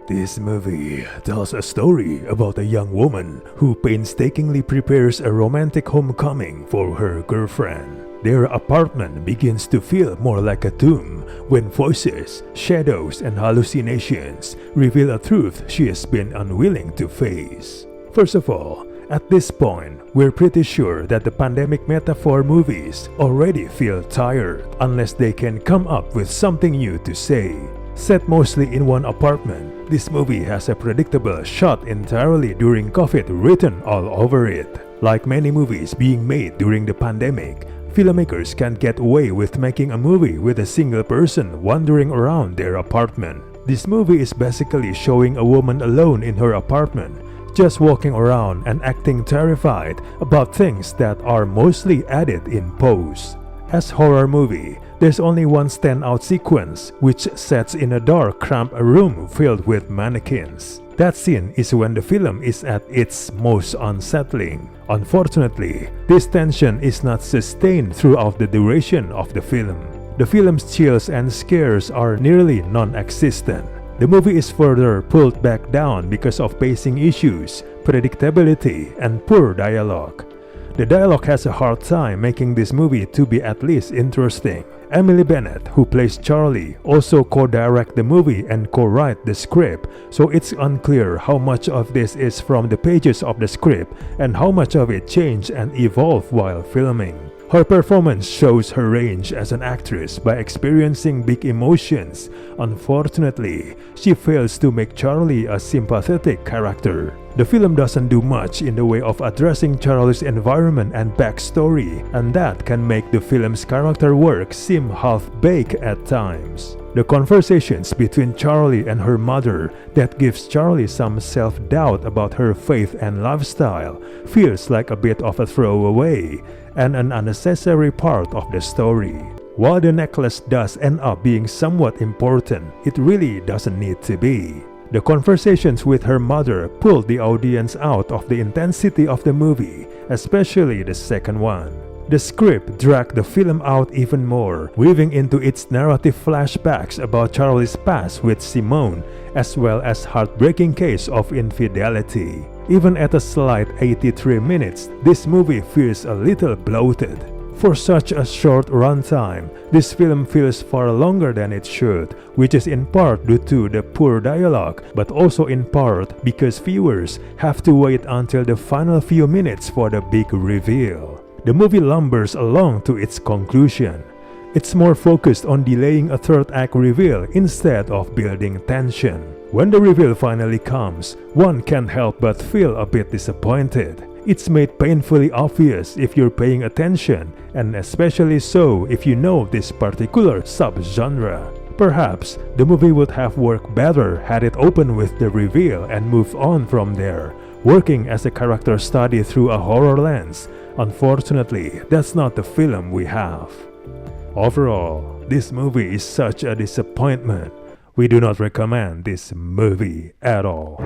This movie tells a story about a young woman who painstakingly prepares a romantic homecoming for her girlfriend. Their apartment begins to feel more like a tomb when voices, shadows, and hallucinations reveal a truth she has been unwilling to face. First of all, at this point, we're pretty sure that the pandemic metaphor movies already feel tired unless they can come up with something new to say. Set mostly in one apartment, this movie has a predictable shot entirely during COVID written all over it. Like many movies being made during the pandemic, filmmakers can't get away with making a movie with a single person wandering around their apartment. This movie is basically showing a woman alone in her apartment, just walking around and acting terrified about things that are mostly added in post. As horror movie, there's only one standout sequence which sets in a dark, cramped room filled with mannequins. That scene is when the film is at its most unsettling. Unfortunately, this tension is not sustained throughout the duration of the film. The film's chills and scares are nearly non-existent. The movie is further pulled back down because of pacing issues, predictability, and poor dialogue. The dialogue has a hard time making this movie to be at least interesting. Emily Bennett, who plays Charlie, also co-directed the movie and co-wrote the script, so it's unclear how much of this is from the pages of the script and how much of it changed and evolved while filming. Her performance shows her range as an actress by experiencing big emotions. Unfortunately, she fails to make Charlie a sympathetic character. The film doesn't do much in the way of addressing Charlie's environment and backstory, and that can make the film's character work seem half-baked at times. The conversations between Charlie and her mother that gives Charlie some self-doubt about her faith and lifestyle feels like a bit of a throwaway and an unnecessary part of the story. While the necklace does end up being somewhat important, it really doesn't need to be. The conversations with her mother pulled the audience out of the intensity of the movie, especially the second one. The script dragged the film out even more, weaving into its narrative flashbacks about Charlie's past with Simone, as well as heartbreaking case of infidelity. Even at a slight 83 minutes, this movie feels a little bloated. For such a short runtime, this film feels far longer than it should, which is in part due to the poor dialogue, but also in part because viewers have to wait until the final few minutes for the big reveal. The movie lumbers along to its conclusion. It's more focused on delaying a third act reveal instead of building tension. When the reveal finally comes, one can't help but feel a bit disappointed. It's made painfully obvious if you're paying attention, and especially so if you know this particular subgenre. Perhaps the movie would have worked better had it opened with the reveal and moved on from there, working as a character study through a horror lens. Unfortunately, that's not the film we have. Overall, this movie is such a disappointment. We do not recommend this movie at all.